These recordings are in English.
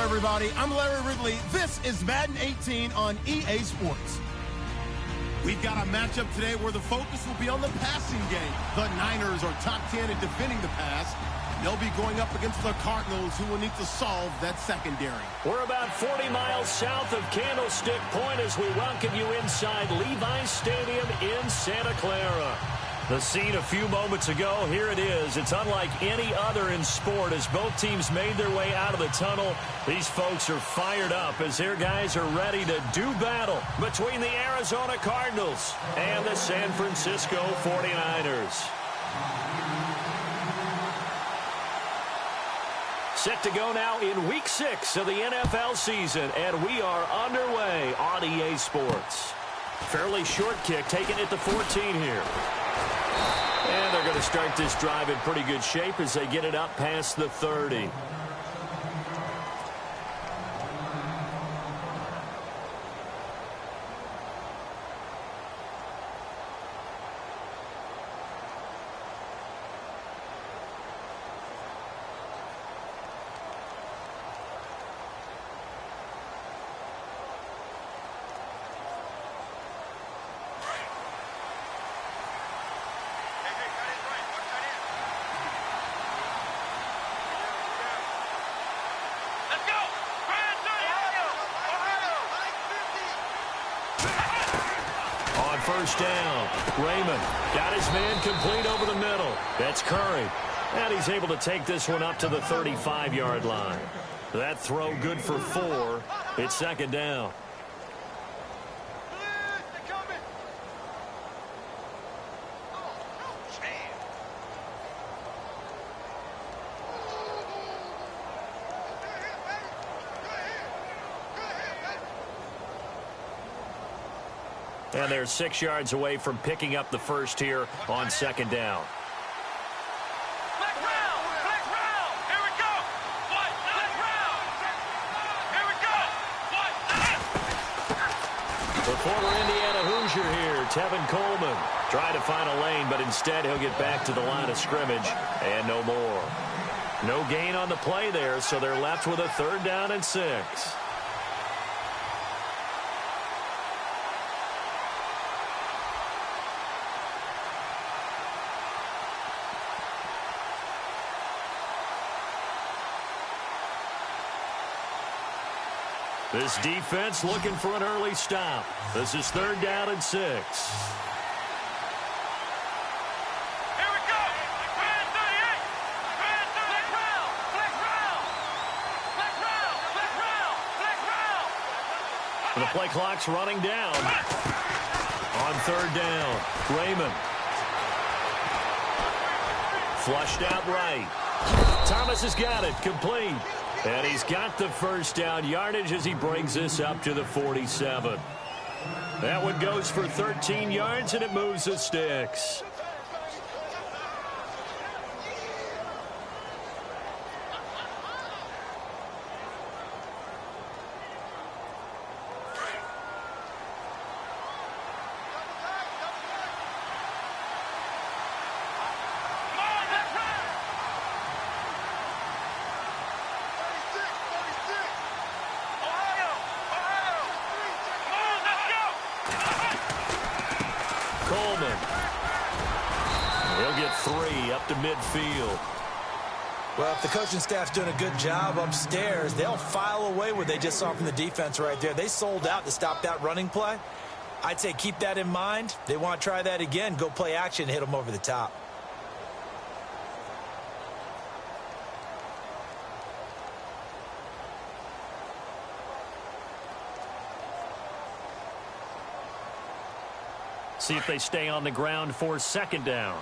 everybody. I'm Larry Ridley. This is Madden 18 on EA Sports. We've got a matchup today where the focus will be on the passing game. The Niners are top 10 in defending the pass. They'll be going up against the Cardinals, who will need to solve that secondary. We're about 40 miles south of Candlestick Point as we welcome you inside Levi's Stadium in Santa Clara. The scene a few moments ago, here it is. It's unlike any other in sport as both teams made their way out of the tunnel. These folks are fired up as their guys are ready to do battle between the Arizona Cardinals and the San Francisco 49ers. Set to go now in Week 6 of the NFL season, and we are underway on EA Sports. Fairly short kick, taken at the 14 here. And they're going to start this drive in pretty good shape as they get it up past the 30. First down. Raymond got his man complete over the middle. That's Curry. And he's able to take this one up to the 35-yard line. That throw good for 4. It's second down. And they're 6 yards away from picking up the first here on second down. Black round! Black round! Here we go! Black round! Here we go! The former Indiana Hoosier here, Tevin Coleman, trying to find a lane, but instead he'll get back to the line of scrimmage and no more. No gain on the play there, so they're left with a 3rd down and 6. This defense looking for an early stop. This is 3rd down and 6. Here we go! Grand 38! Grand 38! Black round! Black round! Black round! Black round! Black round! The play clock's running down. On 3rd down, Raymond. Flushed out right. Thomas has got it, complete. And he's got the first down yardage as he brings this up to the 47. That one goes for 13 yards, and it moves the sticks. To midfield. Well, if the coaching staff's doing a good job upstairs, they'll file away what they just saw from the defense right there. They sold out to stop that running play. I'd say keep that in mind. They want to try that again. Go play action, hit them over the top. See if they stay on the ground for 2nd down.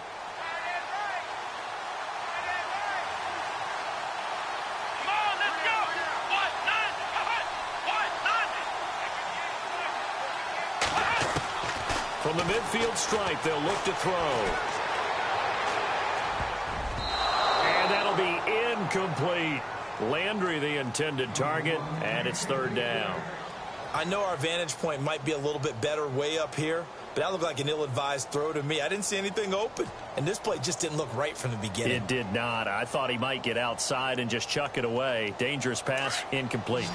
From the midfield stripe, they'll look to throw. And that'll be incomplete. Landry, the intended target, and it's 3rd down. I know our vantage point might be a little bit better way up here, but that looked like an ill-advised throw to me. I didn't see anything open, and this play just didn't look right from the beginning. It did not. I thought he might get outside and just chuck it away. Dangerous pass, incomplete.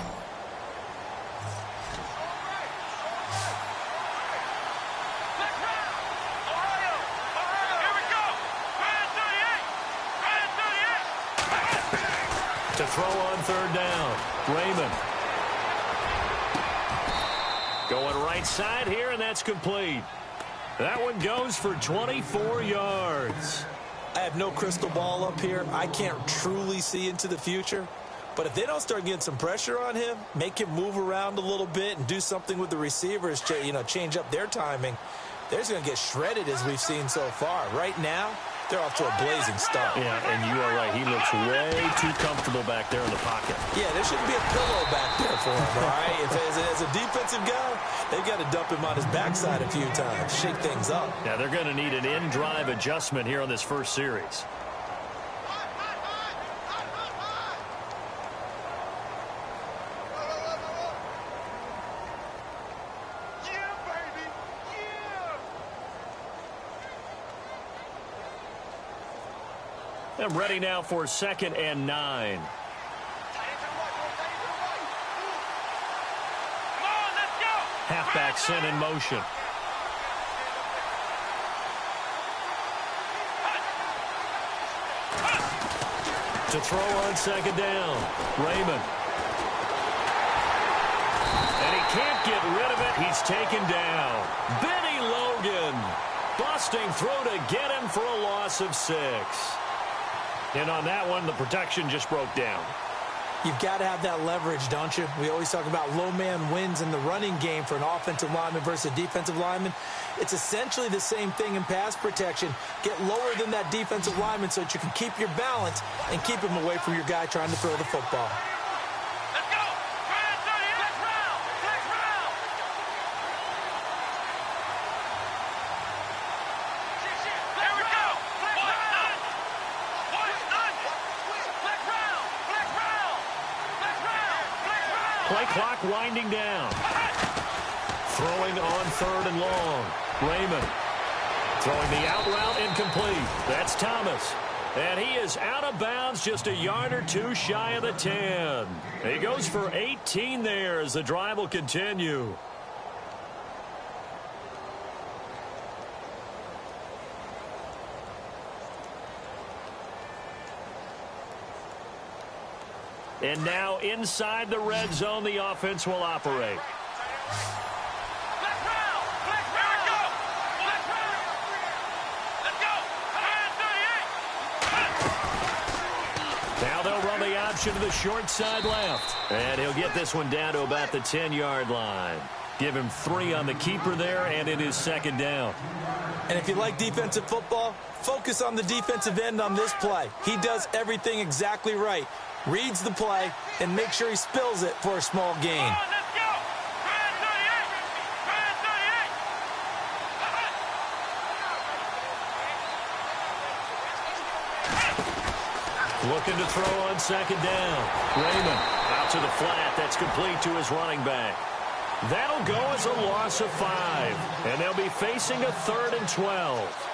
To throw on third down, Raymond. Going right side here, and that's complete. That one goes for 24 yards. I have no crystal ball up here. I can't truly see into the future. But if they don't start getting some pressure on him, make him move around a little bit and do something with the receivers, change up their timing, they're just going to get shredded as we've seen so far. Right now, they're off to a blazing start. Yeah, and you are right. He looks way too comfortable back there in the pocket. Yeah, there shouldn't be a pillow back there for him, all right? As a defensive guy, they've got to dump him on his backside a few times, shake things up. Yeah, they're going to need an in-drive adjustment here on this first series. And ready now for 2nd and 9. Halfback sent in motion. To throw on 2nd down, Raymond. And he can't get rid of it. He's taken down. Benny Logan. Busting through to get him for a loss of 6. And on that one, the protection just broke down. You've got to have that leverage, don't you? We always talk about low man wins in the running game for an offensive lineman versus a defensive lineman. It's essentially the same thing in pass protection. Get lower than that defensive lineman so that you can keep your balance and keep him away from your guy trying to throw the football. Play clock winding down. Throwing on 3rd and long. Raymond. Throwing the out route incomplete. That's Thomas. And he is out of bounds just a yard or two shy of the 10. He goes for 18 there as the drive will continue. And now inside the red zone, the offense will operate. Now they'll run the option to the short side left. And he'll get this one down to about the 10-yard line. Give him 3 on the keeper there, and it is 2nd down. And if you like defensive football, focus on the defensive end on this play. He does everything exactly right. Reads the play, and make sure he spills it for a small gain. Looking to throw on 2nd down. Raymond out to the flat. That's complete to his running back. That'll go as a loss of 5. And they'll be facing a 3rd and 12.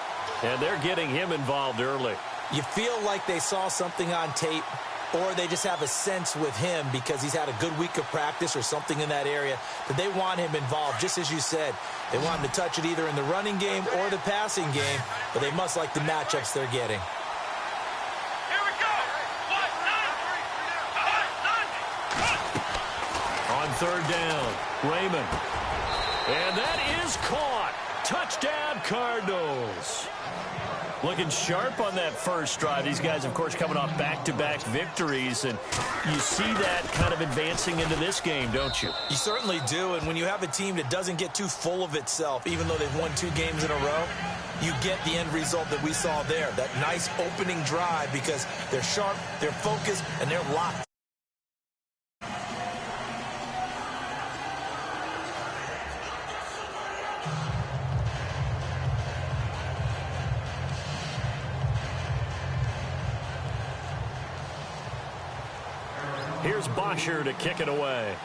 And they're getting him involved early. You feel like they saw something on tape, or they just have a sense with him because he's had a good week of practice or something in that area that they want him involved. Just as you said, they want him to touch it either in the running game or the passing game, but they must like the matchups they're getting. On 3rd down, Raymond. And that is caught. Touchdown, Cardinals. Looking sharp on that first drive. These guys, of course, coming off back-to-back victories, and you see that kind of advancing into this game, don't you? You certainly do, and when you have a team that doesn't get too full of itself, even though they've won 2 games in a row, you get the end result that we saw there, that nice opening drive because they're sharp, they're focused, and they're locked. Here's Bosher to kick it away.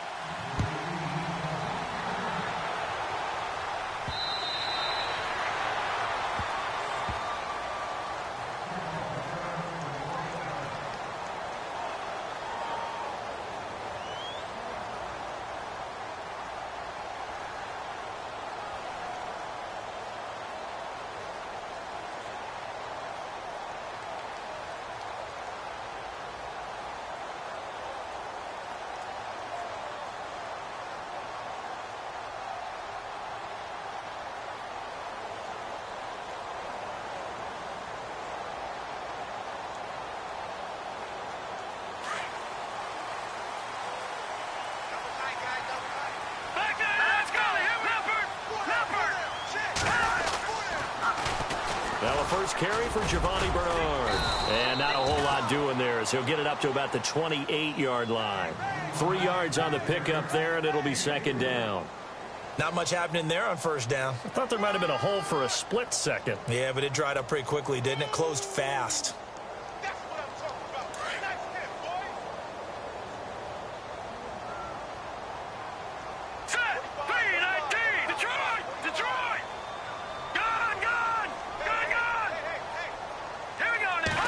first carry for Giovanni Bernard. And not a whole lot doing there, as he'll get it up to about the 28-yard line. 3 yards on the pickup there, and it'll be second down. Not much happening there on first down. I thought there might have been a hole for a split second. Yeah, but it dried up pretty quickly, didn't it? Closed fast. That's what I'm talking about. Nice hit, boy. Set. 3-19. Detroit. Detroit. Gun. Here we go now.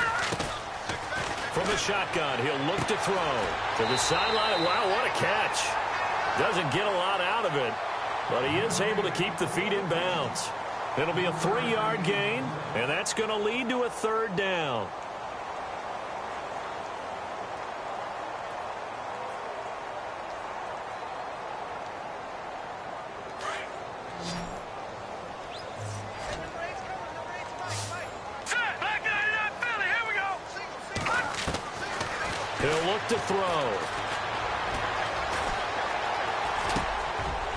From the shotgun, he'll look to throw. To the sideline. Wow, what a catch. Doesn't get a lot out of it, but he is able to keep the feet in bounds. It'll be a 3-yard gain, and that's going to lead to a third down. Set. Black 99 Philly. Here we go. He'll look to throw.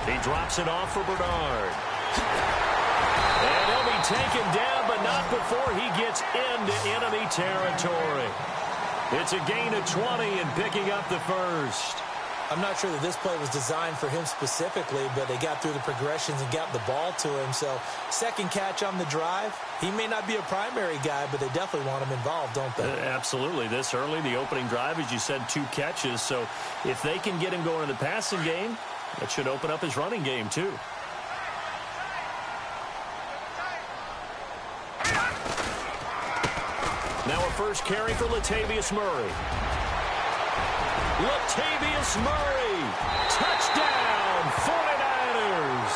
He drops it off for Bernard. And he'll be taken down, but not before he gets into enemy territory. It's a gain of 20 and picking up the first. I'm not sure that this play was designed for him specifically, but they got through the progressions and got the ball to him. So second catch on the drive. He may not be a primary guy, but they definitely want him involved, don't they? Absolutely. This early, the opening drive, as you said, 2 catches. So if they can get him going in the passing game, that should open up his running game, too. Now a first carry for Latavius Murray. Latavius Murray. Touchdown, 49ers.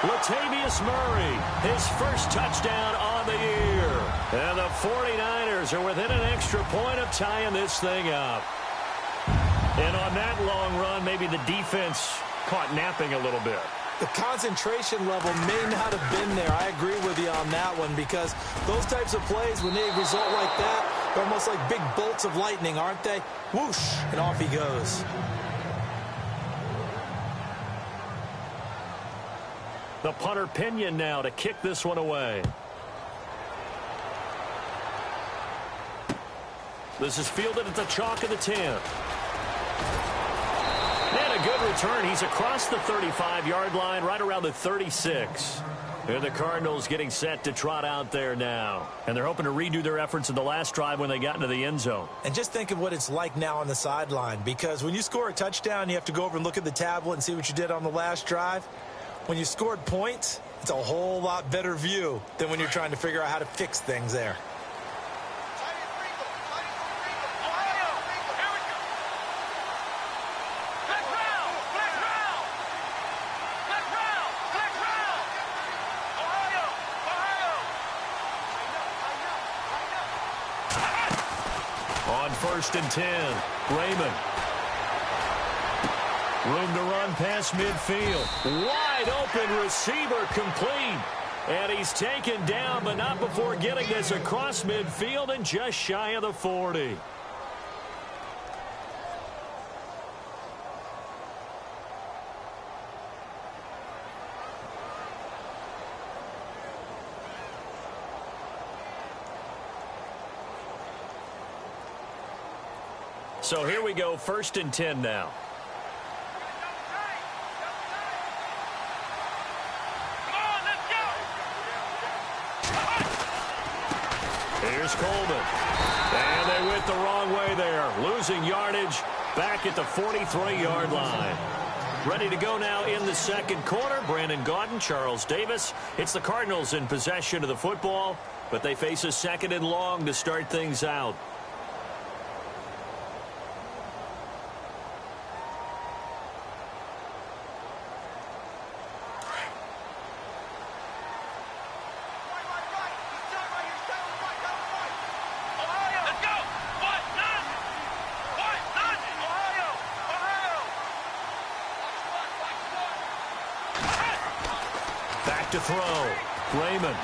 Latavius Murray, his first touchdown on the year. And the 49ers are within an extra point of tying this thing up. And on that long run, maybe the defense caught napping a little bit. The concentration level may not have been there. I agree with you on that one, because those types of plays, when they result like that, they're almost like big bolts of lightning, aren't they? Whoosh, and off he goes. The punter Pinion now to kick this one away. This is fielded at the chalk of the 10. And a good return. He's across the 35-yard line, right around the 36. And the Cardinals getting set to trot out there now. And they're hoping to redo their efforts in the last drive when they got into the end zone. And just think of what it's like now on the sideline, because when you score a touchdown, you have to go over and look at the tablet and see what you did on the last drive. When you scored points, it's a whole lot better view than when you're trying to figure out how to fix things there. On 1st and 10, Raymond. Room to run past midfield. Wide open receiver complete. And he's taken down, but not before getting this across midfield and just shy of the 40. So here we go, 1st and 10 now. Here's Coleman. And they went the wrong way there. Losing yardage back at the 43-yard line. Ready to go now in the second quarter. Brandon Gaudin, Charles Davis. It's the Cardinals in possession of the football, but they face a 2nd and long to start things out. To throw. Raymond.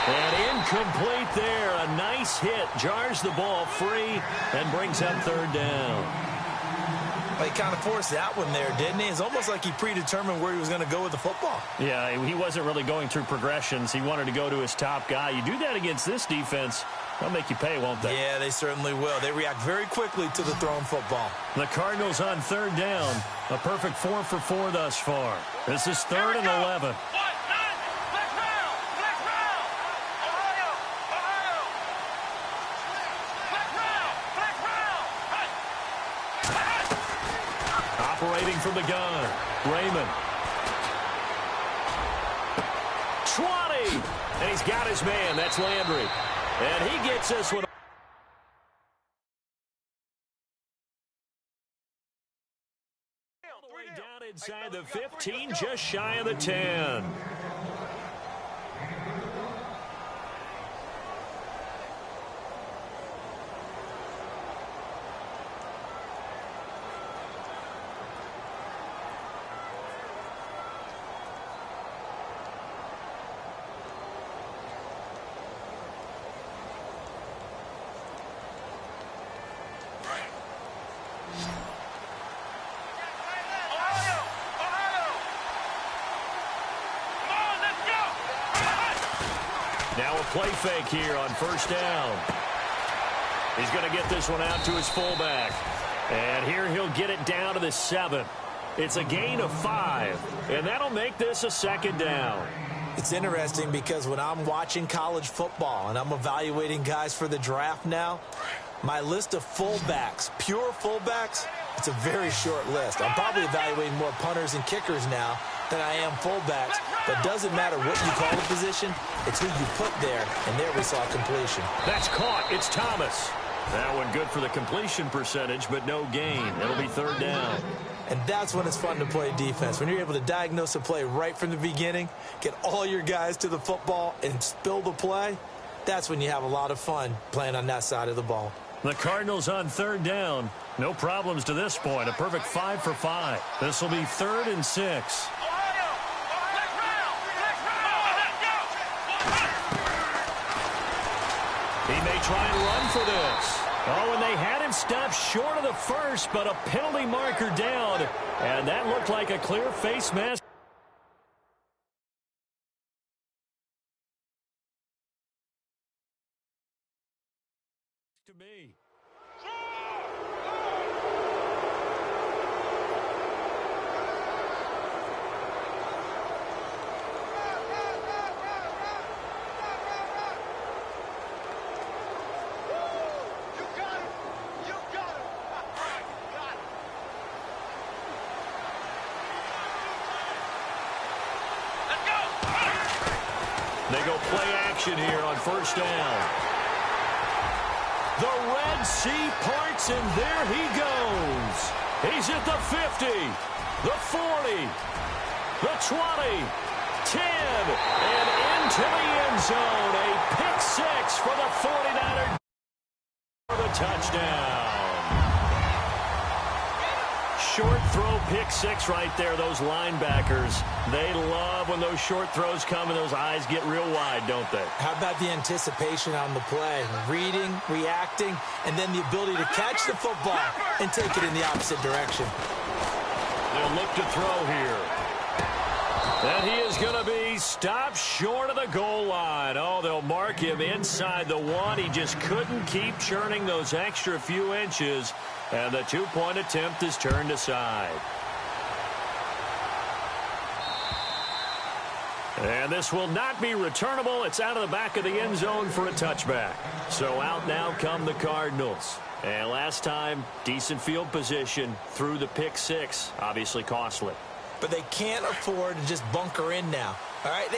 And incomplete there. A nice hit. Jars the ball free and brings up 3rd down. He kind of forced that one there, didn't he? It's almost like he predetermined where he was going to go with the football. Yeah, he wasn't really going through progressions. He wanted to go to his top guy. You do that against this defense, they'll make you pay, won't they? Yeah, they certainly will. They react very quickly to the thrown football. The Cardinals on third down. A perfect 4 for 4 thus far. This is 3rd and 11. Operating from the gun, Raymond. 20! And he's got his man. That's Landry. And he gets this one. All the way down inside the 15, just shy of the 10. Now a play fake here on first down. He's going to get this one out to his fullback. And here he'll get it down to the 7. It's a gain of 5. And that'll make this a 2nd down. It's interesting because when I'm watching college football and I'm evaluating guys for the draft now, my list of fullbacks, pure fullbacks, it's a very short list. I'm probably evaluating more punters and kickers now than I am fullbacks, but it doesn't matter what you call the position, it's who you put there, and there we saw completion. That's caught. It's Thomas. That one good for the completion percentage, but no gain. It'll be 3rd down. And that's when it's fun to play defense. When you're able to diagnose a play right from the beginning, get all your guys to the football, and spill the play, that's when you have a lot of fun playing on that side of the ball. The Cardinals on 3rd down. No problems to this point. A perfect 5 for 5. This will be 3rd and 6. He may try and run for this. Oh, and they had him stopped short of the first, but a penalty marker down. And that looked like a clear face mask. To me. They go play action here on first down. The Red Sea parts, and there he goes. He's at the 50, the 40, the 20, 10, and into the end zone. A pick 6 for the 49er for the touchdown. Short throw, pick 6 right there. Those linebackers, they love when those short throws come and those eyes get real wide, don't they? How about the anticipation on the play? Reading, reacting, and then the ability to catch the football and take it in the opposite direction. They'll look to throw here. And he is going to be stopped short of the goal line. Oh, they'll mark him inside the 1. He just couldn't keep churning those extra few inches. And the 2-point attempt is turned aside. And this will not be returnable. It's out of the back of the end zone for a touchback. So out now come the Cardinals. And last time, decent field position through the pick 6. Obviously costly. But they can't afford to just bunker in now. All right,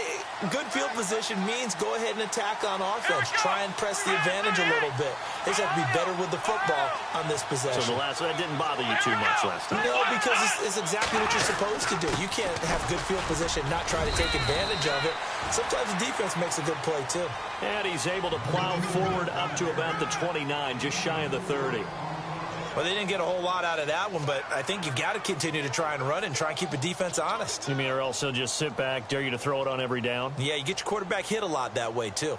good field position means go ahead and attack on offense. Try and press the advantage a little bit. They just have to be better with the football on this possession. So that didn't bother you too much last time? No, because it's exactly what you're supposed to do. You can't have good field position, not try to take advantage of it. Sometimes the defense makes a good play, too. And he's able to plow forward up to about the 29, just shy of the 30. Well, they didn't get a whole lot out of that one, but I think you've got to continue to try and run and try and keep the defense honest. You mean or else they'll just sit back, dare you to throw it on every down? Yeah, you get your quarterback hit a lot that way, too.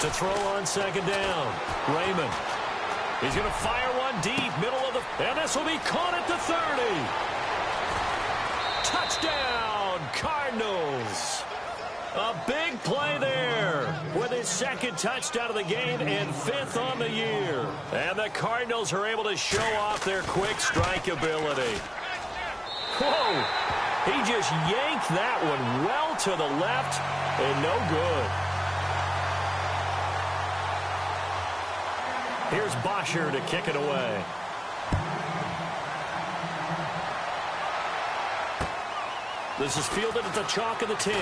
To throw on second down. Raymond. He's going to fire one deep, middle of the... And this will be caught at the 30. Touchdown, Cardinals. A big play there with his second touchdown of the game and 5th on the year. And the Cardinals are able to show off their quick strike ability. Whoa! He just yanked that one well to the left and no good. Here's Bosher to kick it away. This is fielded at the chalk of the 10.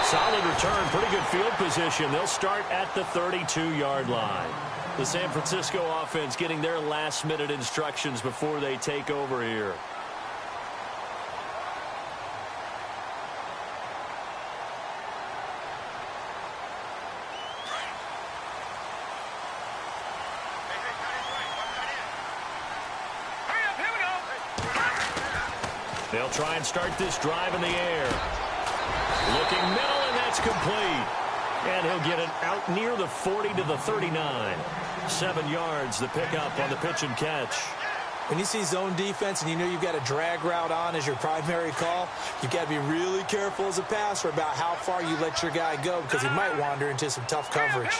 Solid return, pretty good field position. They'll start at the 32-yard line. The San Francisco offense getting their last-minute instructions before they take over here. They'll try and start this drive in the air. Looking middle, and that's complete. And he'll get it out near the 40 to the 39. 7 yards, the pickup on the pitch and catch. When you see zone defense and you know you've got a drag route on as your primary call, you've got to be really careful as a passer about how far you let your guy go because he might wander into some tough coverage.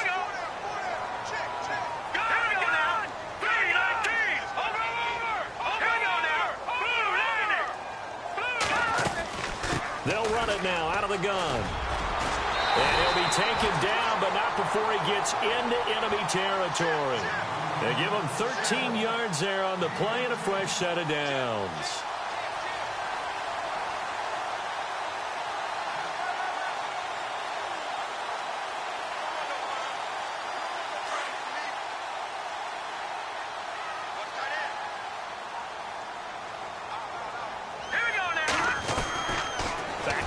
They'll run it now out of the gun. And he'll be taken down, but not before he gets into enemy territory. They give him 13 yards there on the play and a fresh set of downs.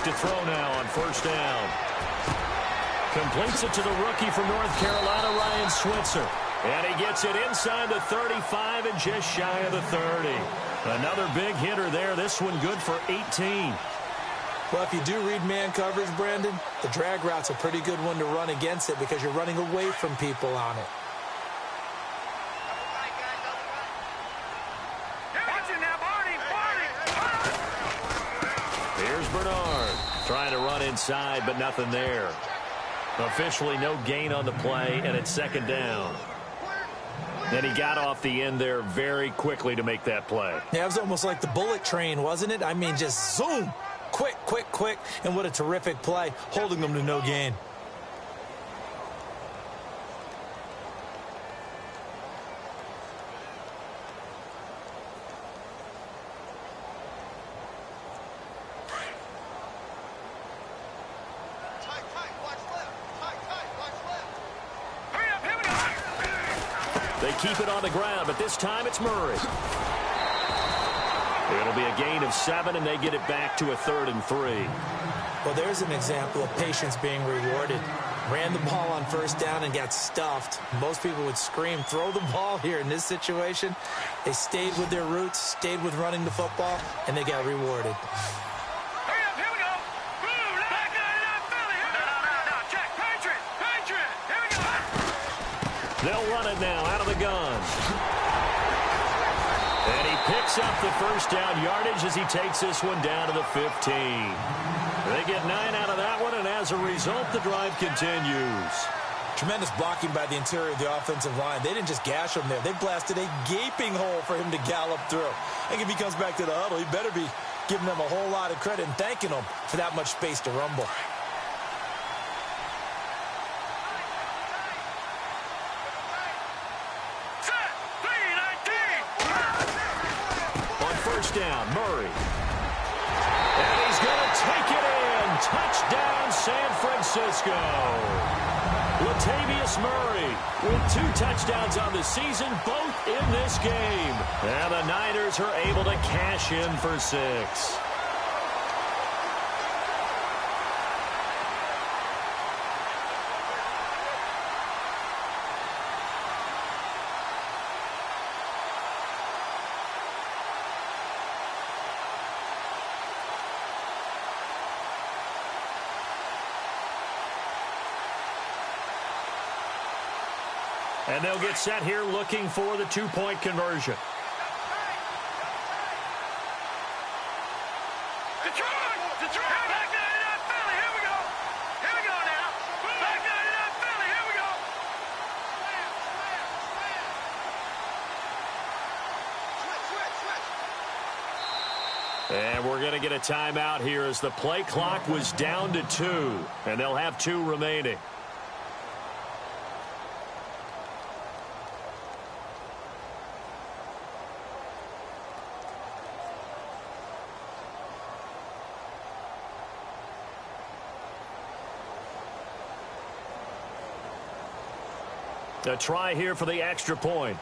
To throw now on first down. Completes it to the rookie from North Carolina, Ryan Switzer. And he gets it inside the 35 and just shy of the 30. Another big hitter there. This one good for 18. Well, if you do read man coverage, Brandon, the drag route's a pretty good one to run against it because you're running away from people on it. Here's Bernard trying to run inside, but nothing there. Officially no gain on the play, and it's second down. And he got off the end there very quickly to make that play. Yeah, it was almost like the bullet train, wasn't it? I mean, just zoom. Quick, quick, quick. And what a terrific play, holding them to no gain. They keep it on the ground, but this time it's Murray. It'll be a gain of 7, and they get it back to a 3rd and 3. Well, there's an example of patience being rewarded. Ran the ball on first down and got stuffed. Most people would scream, throw the ball here in this situation. They stayed with their roots, stayed with running the football, and they got rewarded. They'll run it now out of the gun. And he picks up the first down yardage as he takes this one down to the 15. They get 9 out of that one, and as a result, the drive continues. Tremendous blocking by the interior of the offensive line. They didn't just gash him there. They blasted a gaping hole for him to gallop through. I think if he comes back to the huddle, he better be giving them a whole lot of credit and thanking them for that much space to rumble. Down, Murray. And he's going to take it in. Touchdown, San Francisco. Latavius Murray with 2 touchdowns on the season, both in this game. And the Niners are able to cash in for 6. And they'll get set here looking for the two-point conversion. Detroit! Back 99 Philly, here we go! Here we go now! Back 99 Philly, here we go! And we're going to get a timeout here as the play clock was down to 2. And they'll have 2 remaining. A try here for the extra point.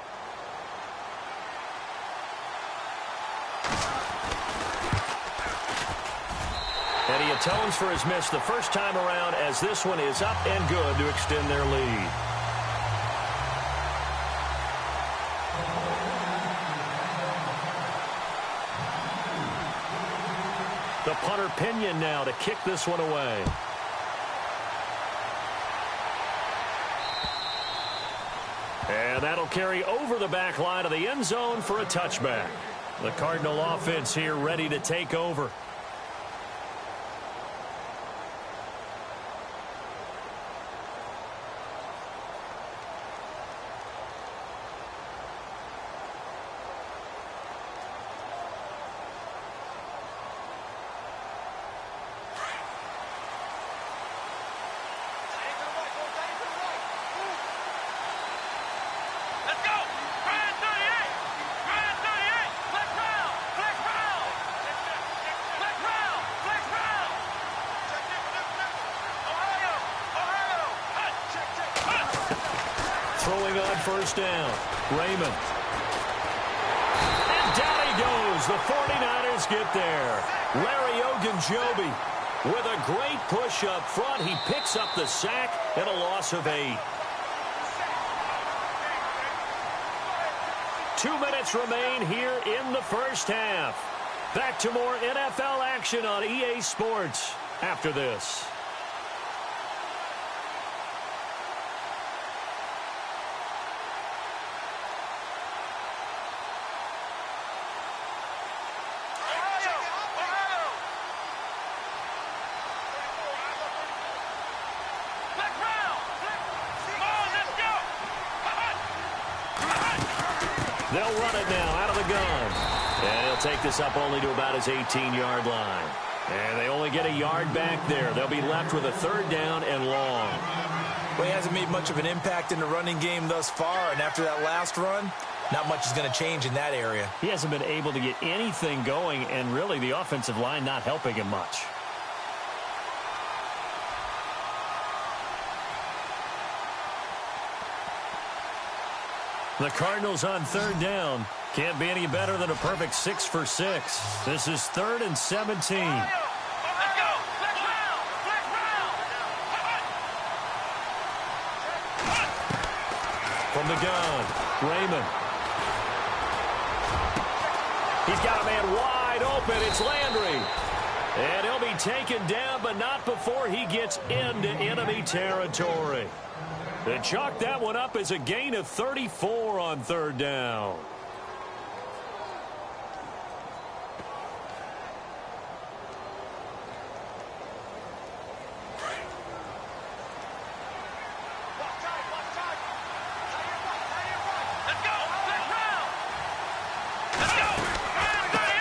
And he atones for his miss the first time around as this one is up and good to extend their lead. The punter Pinion now to kick this one away. And that'll carry over the back line of the end zone for a touchback. The Cardinal offense here ready to take over. Throwing on first down, Raymond. And down he goes. The 49ers get there. Larry Ogunjobi with a great push up front. He picks up the sack and a loss of 8. 2 minutes remain here in the first half. Back to more NFL action on EA Sports after this. They'll run it now out of the gun. And he'll take this up only to about his 18-yard line. And they only get a yard back there. They'll be left with a third down and long. Well, he hasn't made much of an impact in the running game thus far. And after that last run, not much is going to change in that area. He hasn't been able to get anything going, and really the offensive line not helping him much. The Cardinals on third down. Can't be any better than a perfect 6 for 6. This is 3rd and 17. From the gun, Raymond. He's got a man wide open. It's Landry. And he'll be taken down, but not before he gets into enemy territory. They chalk that one up as a gain of 34 on third down.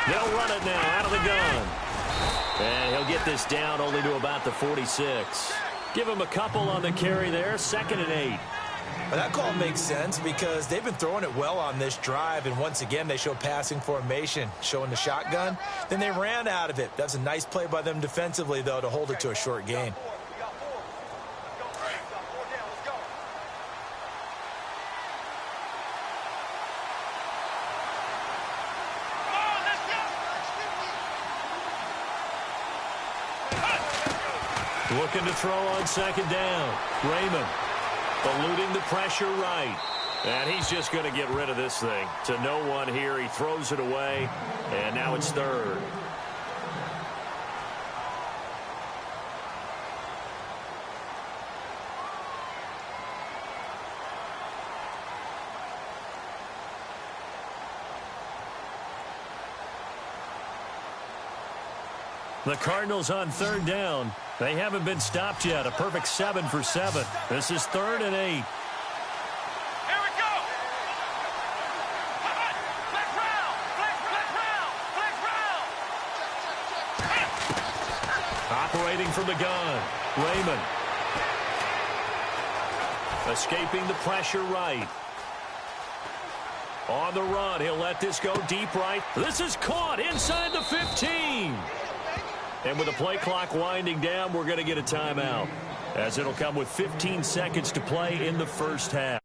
They'll run it now out of the gun. And he'll get this down only to about the 46. Give him a couple on the carry there, 2nd and 8. Well, that call makes sense because they've been throwing it well on this drive, and once again they show passing formation, showing the shotgun. Then they ran out of it. That's a nice play by them defensively, though, to hold it to a short gain. Looking to throw on 2nd down. Raymond eluding the pressure right. And he's just going to get rid of this thing. To no one here. He throws it away. And now it's 3rd. The Cardinals on third down. They haven't been stopped yet. A perfect 7 for 7. This is 3rd and 8. Here we go. Flex round. Flex round. Operating from the gun. Raymond. Escaping the pressure right. On the run, he'll let this go deep right. This is caught inside the 15. And with the play clock winding down, we're going to get a timeout, as it'll come with 15 seconds to play in the first half.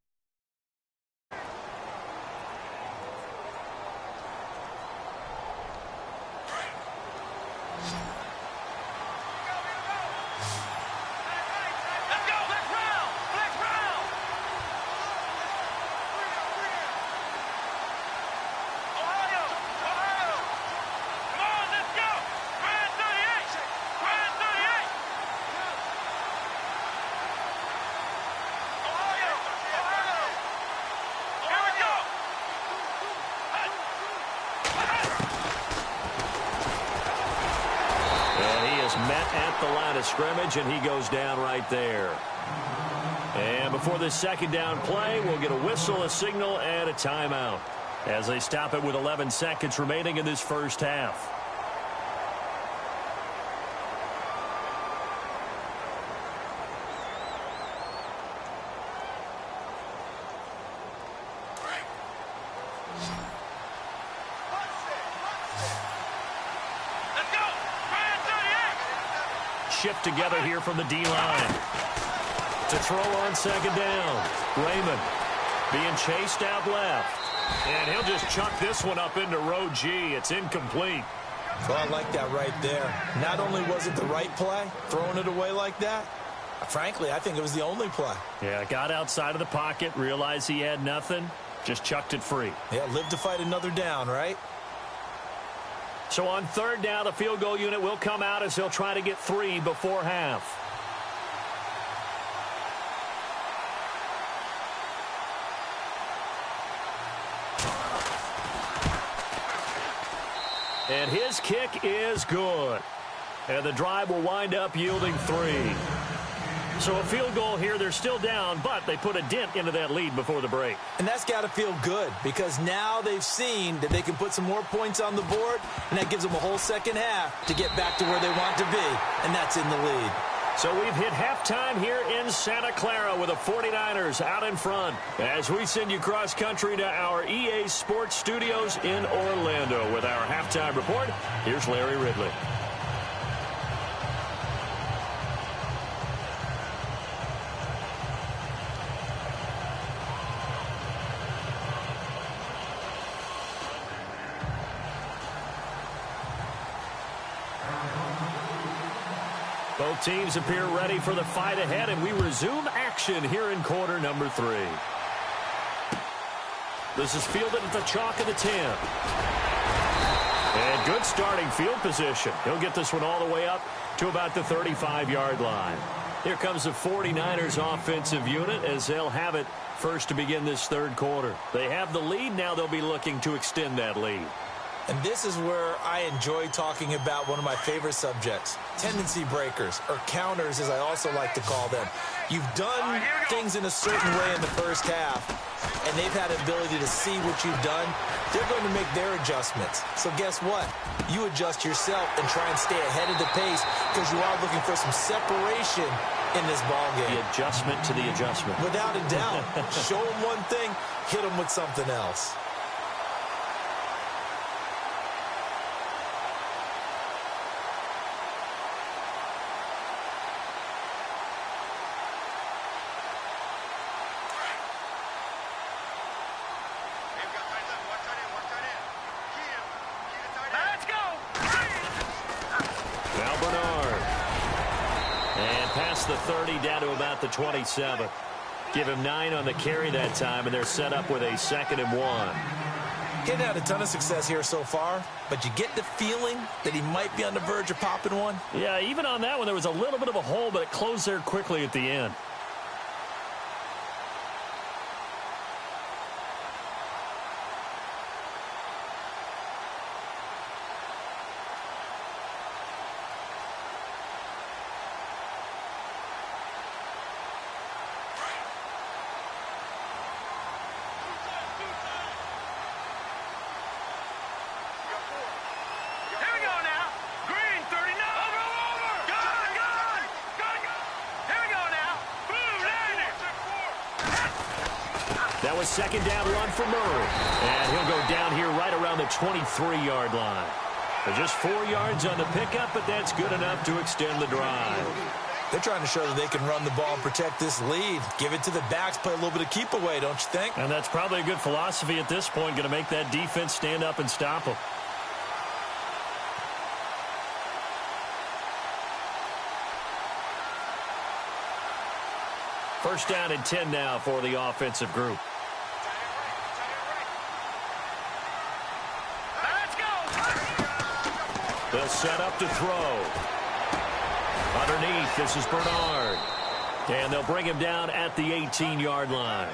Met at the line of scrimmage, and he goes down right there. And before this second down play, we'll get a whistle, a signal, and a timeout as they stop it with 11 seconds remaining in this first half. Shift together here from the D-line. To throw on second down. Raymond being chased out left. And he'll just chuck this one up into row G. It's incomplete. Well, I like that right there. Not only was it the right play, throwing it away like that, frankly, I think it was the only play. Yeah, got outside of the pocket, realized he had nothing, just chucked it free. Yeah, live to fight another down, right? So on third down, the field goal unit will come out as they'll try to get 3 before half. And his kick is good. And the drive will wind up yielding 3. So a field goal here, they're still down, but they put a dent into that lead before the break. And that's got to feel good, because now they've seen that they can put some more points on the board, and that gives them a whole second half to get back to where they want to be, and that's in the lead. So we've hit halftime here in Santa Clara with the 49ers out in front as we send you cross-country to our EA Sports Studios in Orlando with our halftime report. Here's Larry Ridley. Both teams appear ready for the fight ahead, and we resume action here in quarter number 3. This is fielded at the chalk of the 10. And good starting field position. He'll get this one all the way up to about the 35-yard line. Here comes the 49ers offensive unit as they'll have it first to begin this third quarter. They have the lead. Now they'll be looking to extend that lead. And this is where I enjoy talking about one of my favorite subjects, tendency breakers, or counters as I also like to call them. You've done things in a certain way in the first half, and they've had the ability to see what you've done. They're going to make their adjustments. So guess what? You adjust yourself and try and stay ahead of the pace, because you are looking for some separation in this ball game. The adjustment to the adjustment. Without a doubt. Show them one thing, hit them with something else. The 30 down to about the 27. Give him 9 on the carry that time, and they're set up with a 2nd and 1. Getting had a ton of success here so far, but you get the feeling that he might be on the verge of popping one. Yeah, even on that one, there was a little bit of a hole, but it closed there quickly at the end. That was second down run for Murray. And he'll go down here right around the 23-yard line. Just 4 yards on the pickup, but that's good enough to extend the drive. They're trying to show that they can run the ball and protect this lead. Give it to the backs, play a little bit of keep away, don't you think? And that's probably a good philosophy at this point, going to make that defense stand up and stop them. First down and 10 now for the offensive group. Let's go. They'll set up to throw. Underneath, this is Bernard. And they'll bring him down at the 18-yard line.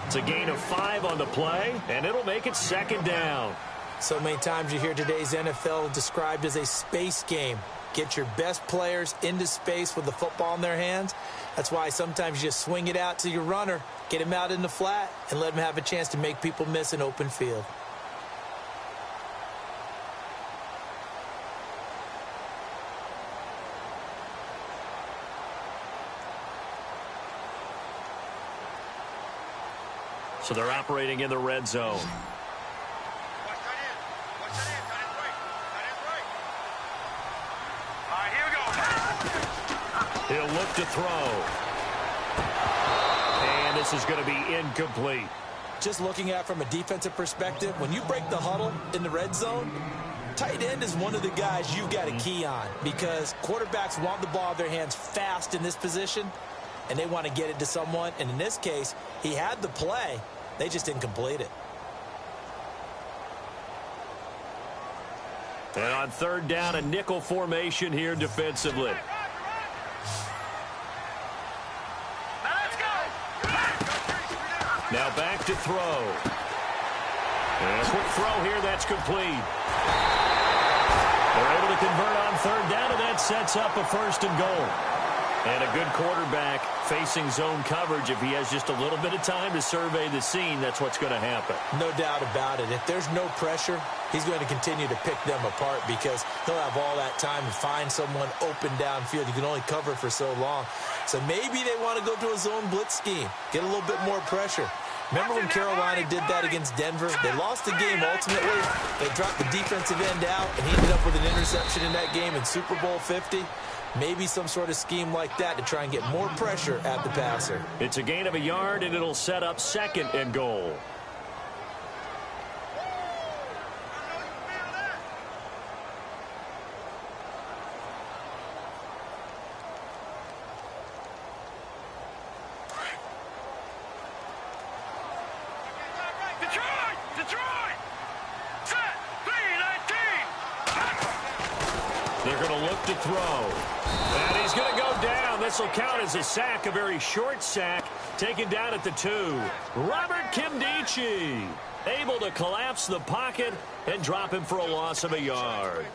It's a gain of 5 on the play, and it'll make it second down. So many times you hear today's NFL described as a space game. Get your best players into space with the football in their hands. That's why sometimes you just swing it out to your runner, get him out in the flat, and let him have a chance to make people miss an open field. So they're operating in the red zone. Watch that in. Watch that in. That is right. That is right. All right, here we go. He'll look to throw. And this is going to be incomplete. Just looking at it from a defensive perspective, when you break the huddle in the red zone, tight end is one of the guys you've got a key on because quarterbacks want the ball in their hands fast in this position, and they want to get it to someone. And in this case, he had the play. They just didn't complete it. And on third down, a nickel formation here defensively. Now back to throw. And a quick throw here, that's complete. They're able to convert on third down, and that sets up a first and goal. And a good quarterback facing zone coverage. If he has just a little bit of time to survey the scene, that's what's going to happen. No doubt about it. If there's no pressure, he's going to continue to pick them apart because he'll have all that time to find someone open downfield. You can only cover for so long. So maybe they want to go to a zone blitz scheme, get a little bit more pressure. Remember when Carolina did that against Denver? They lost the game ultimately. They dropped the defensive end out, and he ended up with an interception in that game in Super Bowl 50. Maybe some sort of scheme like that to try and get more pressure at the passer. It's a gain of a yard, and it'll set up second and goal. Detroit! Set! 3-19! They're going to look to throw. And he's going to go down. This will count as a sack, a very short sack, taken down at the 2. Robert Kimdichie able to collapse the pocket and drop him for a loss of a yard.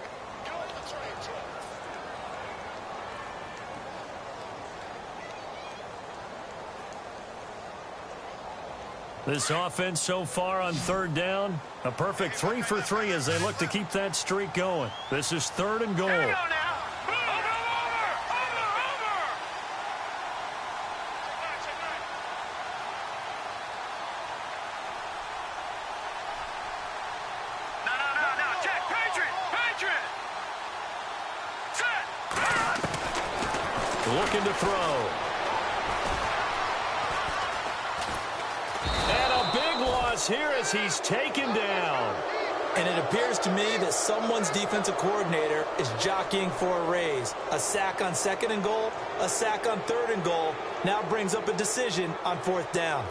This offense so far on third down, a perfect 3 for 3 as they look to keep that streak going. This is third and goal. Here we go now. Over! No. Check. Patriot! Set! Looking to throw. Here as he's taken down. And it appears to me that someone's defensive coordinator is jockeying for a raise. A sack on second and goal, a sack on third and goal, now brings up a decision on fourth down.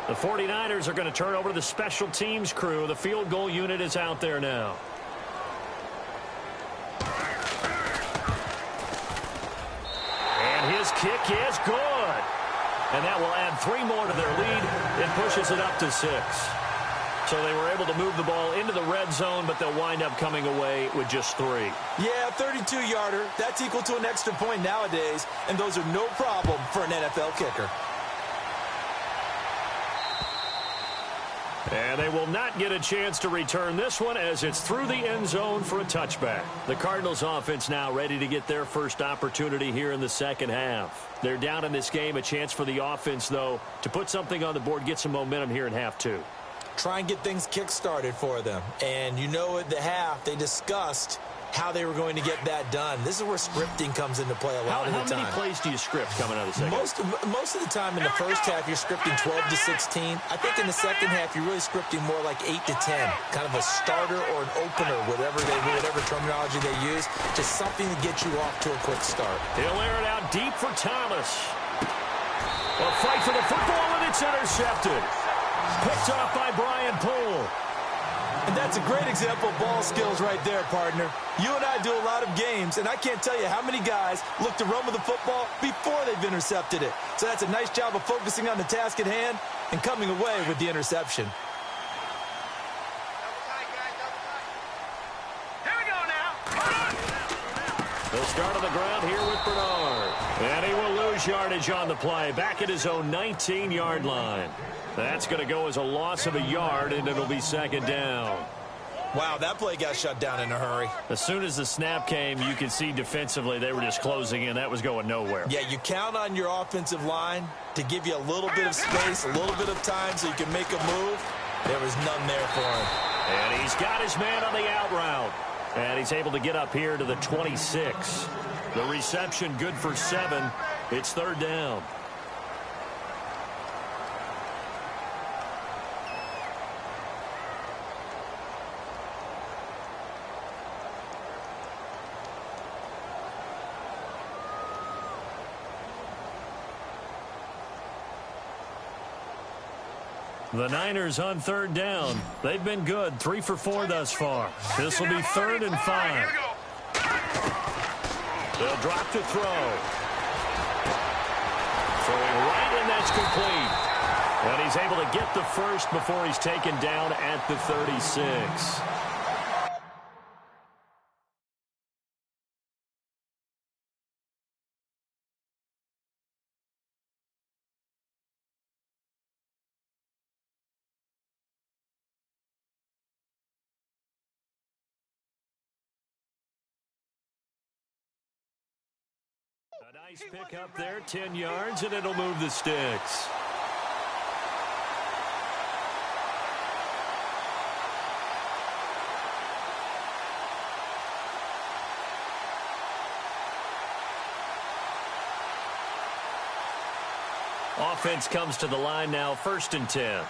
The 49ers are going to turn over to the special teams crew. The field goal unit is out there now. And his kick is good. And that will add 3 more to their lead. It pushes it up to 6. So they were able to move the ball into the red zone, but they'll wind up coming away with just 3. Yeah, 32-yarder. That's equal to an extra point nowadays, and those are no problem for an NFL kicker. And they will not get a chance to return this one as it's through the end zone for a touchback. The Cardinals offense now ready to get their first opportunity here in the second half. They're down in this game. A chance for the offense, though, to put something on the board, get some momentum here in half two. Try and get things kick-started for them. And you know at the half, they discussed how they were going to get that done. This is where scripting comes into play a lot of the time. How many plays do you script coming out of the second? Most of the time in the first half, you're scripting 12 to 16. I think in the second half, you're really scripting more like 8 to 10. Kind of a starter or an opener, whatever terminology they use. Just something to get you off to a quick start. He'll air it out deep for Thomas. A fight for the football, and it's intercepted. Picked off by Brian Poole. And that's a great example of ball skills right there, partner. You and I do a lot of games, and I can't tell you how many guys look to run with the football before they've intercepted it. So that's a nice job of focusing on the task at hand and coming away with the interception. Here we go now. They'll start on the ground here with Bernard. And he will lose yardage on the play. Back at his own 19-yard line. That's going to go as a loss of a yard, and it'll be second down. Wow, that play got shut down in a hurry. As soon as the snap came, you could see defensively they were just closing in. That was going nowhere. Yeah, you count on your offensive line to give you a little bit of space, a little bit of time so you can make a move. There was none there for him. And he's got his man on the out route. And he's able to get up here to the 26. The reception good for 7. It's third down. The Niners on third down. They've been good. 3 for 4 thus far. This will be 3rd and 5. They'll drop to throw. Throwing right, and that's complete. And he's able to get the first before he's taken down at the 36. A nice pick up there, 10 yards, and it'll move the sticks. Offense comes to the line now, 1st and 10.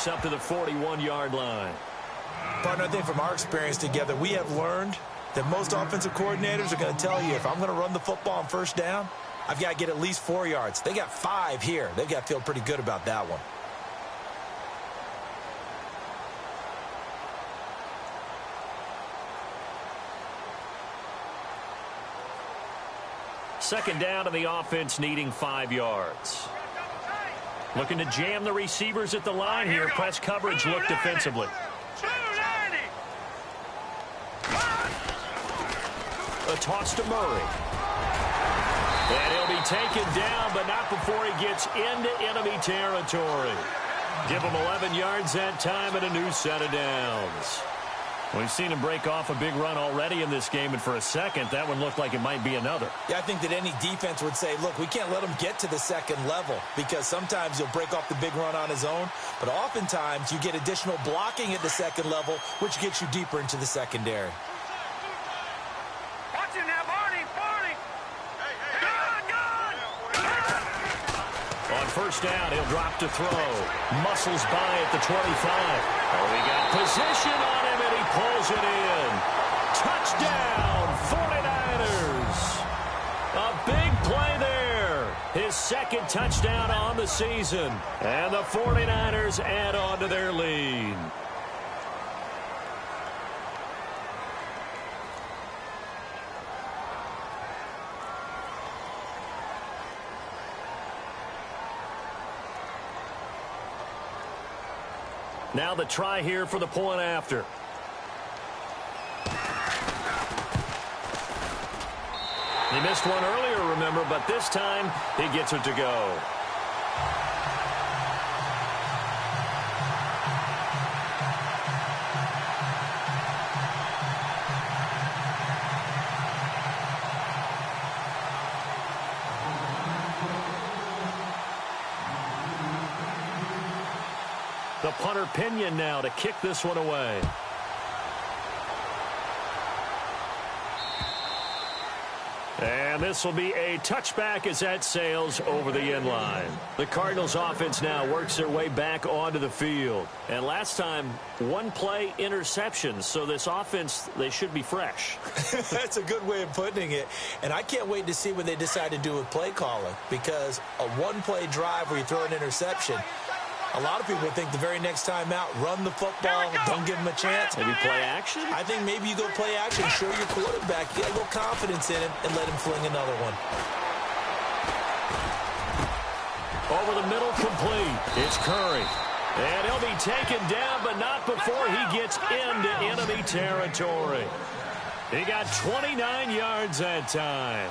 Up to the 41-yard line. Partner, I think from our experience together, we have learned that most offensive coordinators are going to tell you, if I'm going to run the football on first down, I've got to get at least 4 yards. They got 5 here. They've got to feel pretty good about that one. Second down to the offense, needing 5 yards. Looking to jam the receivers at the line here. Press coverage look defensively. A toss to Murray. And he'll be taken down, but not before he gets into enemy territory. Give him 11 yards that time and a new set of downs. We've seen him break off a big run already in this game, and for a second, that one looked like it might be another. Yeah, I think that any defense would say, look, we can't let him get to the second level, because sometimes he'll break off the big run on his own, but oftentimes you get additional blocking at the second level, which gets you deeper into the secondary. Watch it now, Barney. On first down, he'll drop to throw. Muscles by at the 25. Oh, he got position on him, and he pulls it in. Touchdown, 49ers. A big play there. His second touchdown on the season. And the 49ers add on to their lead. Now the try here for the point after. He missed one earlier, remember, but this time he gets it to go. The punter Pinion now to kick this one away. And this will be a touchback as that sails over the end line. The Cardinals offense now works their way back onto the field. And last time, one play interception. So this offense, they should be fresh. That's a good way of putting it. And I can't wait to see what they decide to do with play calling. Because a one-play drive where you throw an interception, a lot of people think the very next time out, run the football, don't give him a chance. Maybe play action? I think maybe you go play action, show your quarterback. You got a little confidence in him and let him fling another one. Over the middle, complete. It's Curry. And he'll be taken down, but not before he gets into enemy territory. He got 29 yards that time.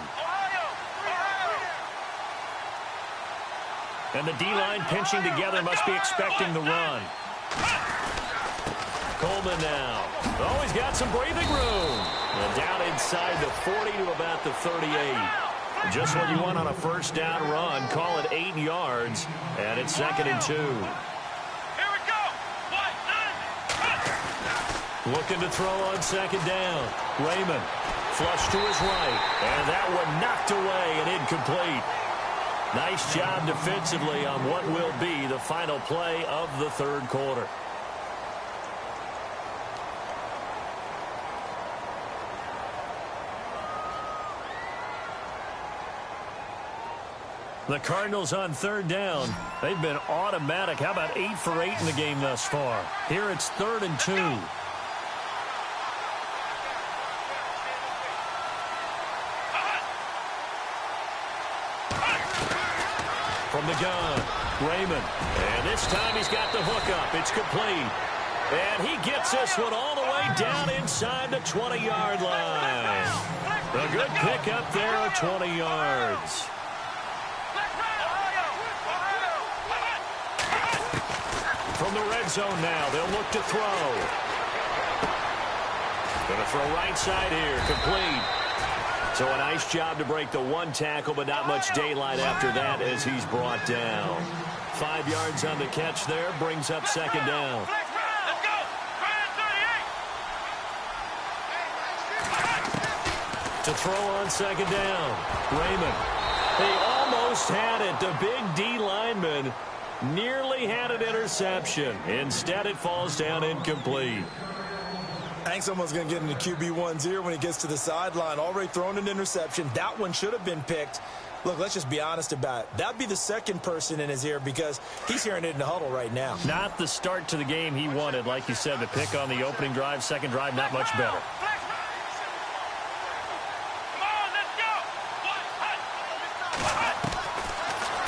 And the D-line pinching together must be expecting the run. Coleman now. Oh, he's got some breathing room. And down inside the 40 to about the 38. Just what you want on a first down run. Call it 8 yards. And it's 2nd and 2. Here we go. Looking to throw on 2nd down. Raymond. Flush to his right. And that one knocked away and incomplete. Nice job defensively on what will be the final play of the third quarter. The Cardinals on 3rd down. They've been automatic. How about 8 for 8 in the game thus far? Here it's 3rd and 2. From the gun, Raymond. And this time he's got the hook up. It's complete. And he gets this one all the way down inside the 20-yard line. A good pick up there of 20 yards. From the red zone now, they'll look to throw. Going to throw right side here, complete. So a nice job to break the one tackle, but not much daylight after that as he's brought down. 5 yards on the catch there, brings up 2nd down. Let's go. To throw on 2nd down, Raymond. He almost had it. The big D lineman nearly had an interception. Instead, it falls down incomplete. I think someone's going to get into QB1's ear when he gets to the sideline. Already thrown an interception. That one should have been picked. Look, let's just be honest about it. That'd be the second person in his ear because he's hearing it in the huddle right now. Not the start to the game he wanted. Like you said, the pick on the opening drive, second drive, not much better.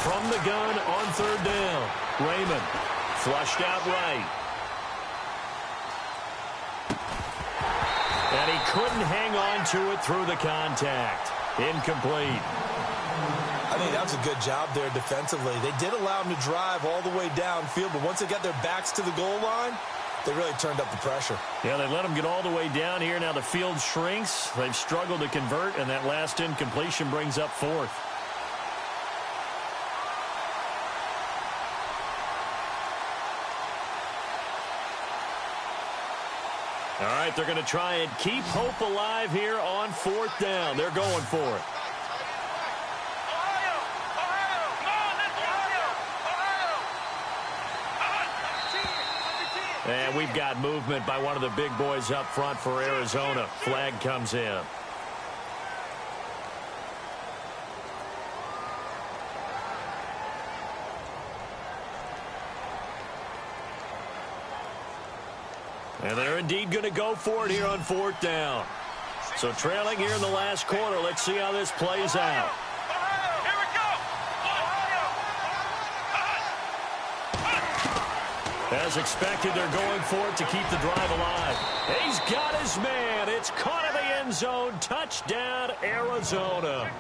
From the gun on 3rd down, Raymond flushed out right. And he couldn't hang on to it through the contact. Incomplete. I think that was a good job there defensively. They did allow him to drive all the way downfield, but once they got their backs to the goal line, they really turned up the pressure. Yeah, they let him get all the way down here. Now the field shrinks. They've struggled to convert, and that last incompletion brings up 4th. All right, they're going to try and keep hope alive here on 4th down. They're going for it. And we've got movement by one of the big boys up front for Arizona. Flag comes in. And they're indeed going to go for it here on 4th down. So trailing here in the last quarter. Let's see how this plays out. As expected, they're going for it to keep the drive alive. He's got his man. It's caught in the end zone. Touchdown, Arizona.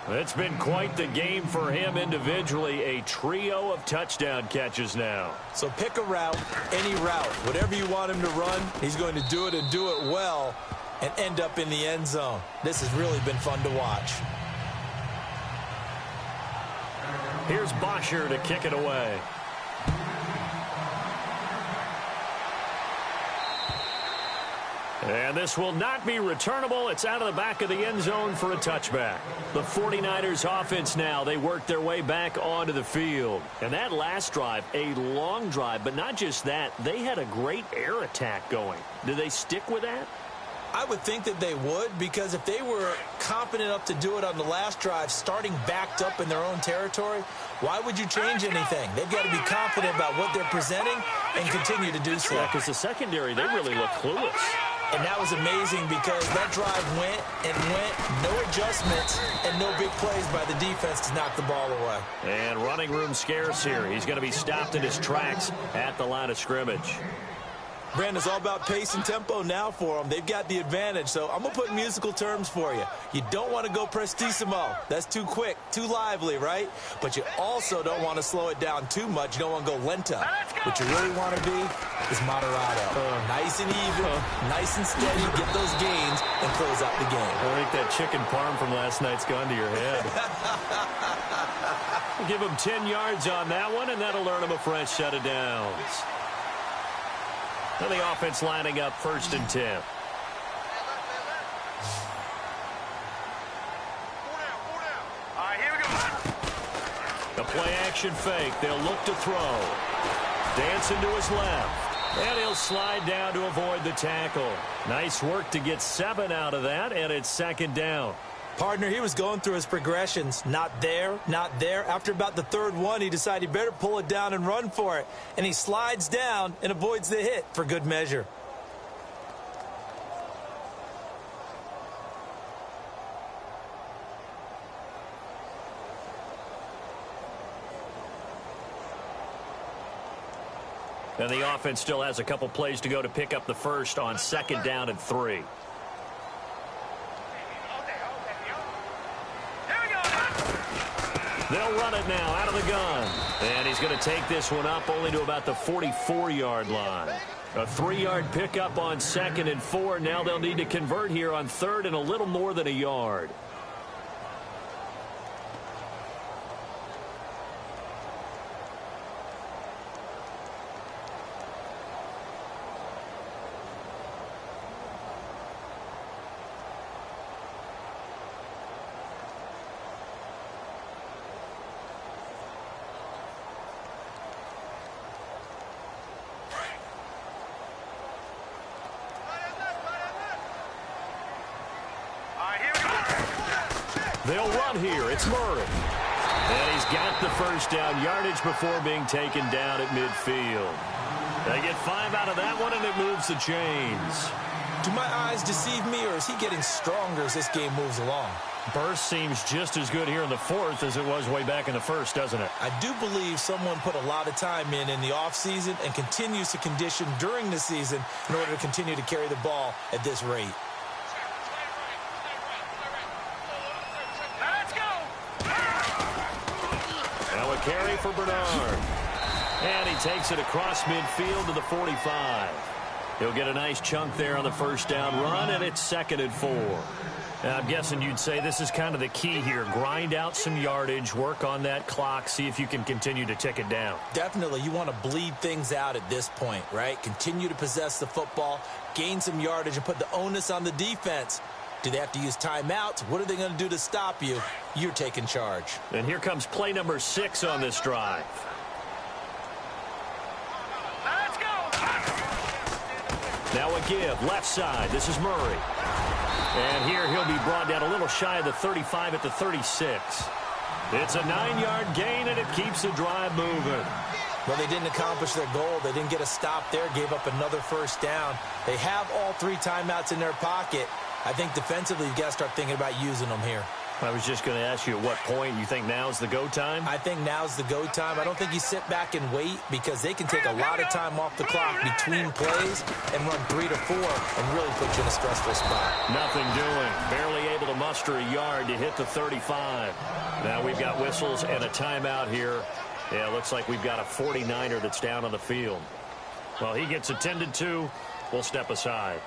It's been quite the game for him individually. A trio of touchdown catches now. So pick a route, any route. Whatever you want him to run, he's going to do it and do it well and end up in the end zone. This has really been fun to watch. Here's Bosher to kick it away. And this will not be returnable. It's out of the back of the end zone for a touchback. The 49ers offense now, they work their way back onto the field. And that last drive, a long drive, but not just that, they had a great air attack going. Do they stick with that? I would think that they would, because if they were confident enough to do it on the last drive, starting backed up in their own territory, why would you change anything? They've got to be confident about what they're presenting and continue to do so. Yeah, because the secondary, they really look clueless. And that was amazing because that drive went and went, no adjustments, and no big plays by the defense to knock the ball away. And running room scarce here. He's going to be stopped in his tracks at the line of scrimmage. Brandon, it's all about pace and tempo now for them. They've got the advantage, so I'm going to put musical terms for you. You don't want to go prestissimo. That's too quick, too lively, right? But you also don't want to slow it down too much. You don't want to go lento. What you really want to be is moderato. Nice and even, nice and steady, get those gains, and close out the game. I think that chicken parm from last night's gone to your head. Give him 10 yards on that one, and that'll earn him a fresh set of downs. And the offense lining up 1st and 10. All right, here we go. The play action fake. They'll look to throw. Dancing to his left. And he'll slide down to avoid the tackle. Nice work to get 7 out of that, and it's 2nd down. Partner, he was going through his progressions. Not there, not there. After about the 3rd one, he decided he better pull it down and run for it. And he slides down and avoids the hit for good measure. And the offense still has a couple plays to go to pick up the first on 2nd down and 3. They'll run it now out of the gun. And he's going to take this one up only to about the 44-yard line. A 3-yard pickup on 2nd and 4. Now they'll need to convert here on 3rd and a little more than a yard. They'll run here. It's Murray. And he's got the 1st down yardage before being taken down at midfield. They get 5 out of that one, and it moves the chains. Do my eyes deceive me, or is he getting stronger as this game moves along? Burst seems just as good here in the 4th as it was way back in the 1st, doesn't it? I do believe someone put a lot of time in the offseason and continues to condition during the season in order to continue to carry the ball at this rate. Carry for Bernard. And he takes it across midfield to the 45. He'll get a nice chunk there on the 1st down run, and it's 2nd and 4. Now, I'm guessing you'd say this is kind of the key here. Grind out some yardage, work on that clock, see if you can continue to tick it down. Definitely. You want to bleed things out at this point, right? Continue to possess the football, gain some yardage, and put the onus on the defense. Do they have to use timeouts? What are they going to do to stop you? You're taking charge. And here comes play number 6 on this drive. Let's go. Now a give, left side. This is Murray. And here he'll be brought down a little shy of the 35 at the 36. It's a 9-yard gain, and it keeps the drive moving. Well, they didn't accomplish their goal. They didn't get a stop there, gave up another 1st down. They have all 3 timeouts in their pocket. I think defensively, you've got to start thinking about using them here. I was just going to ask you at what point you think now is the go time? I think now's the go time. I don't think you sit back and wait because they can take a lot of time off the clock between plays and run 3 to 4 and really put you in a stressful spot. Nothing doing. Barely able to muster a yard to hit the 35. Now we've got whistles and a timeout here. Yeah, it looks like we've got a 49er that's down on the field. Well, he gets attended to. We'll step aside.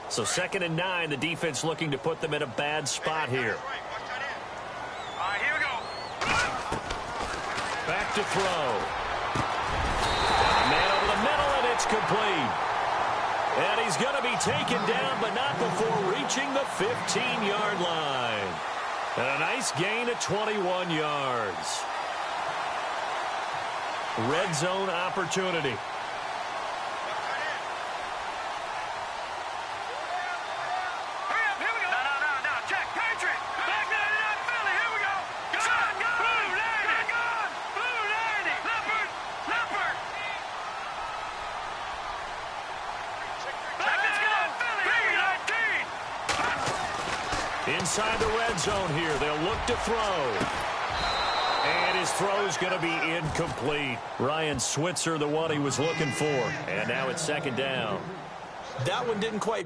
So 2nd and 9, the defense looking to put them in a bad spot here. All right, here we go. Back to throw. Man over the middle, and it's complete. And he's going to be taken down, but not before reaching the 15-yard line. And a nice gain of 21 yards. Red zone opportunity. Inside the red zone here, they'll look to throw. And his throw's going to be incomplete. Ryan Switzer, the one he was looking for. And now it's 2nd down. That one didn't quite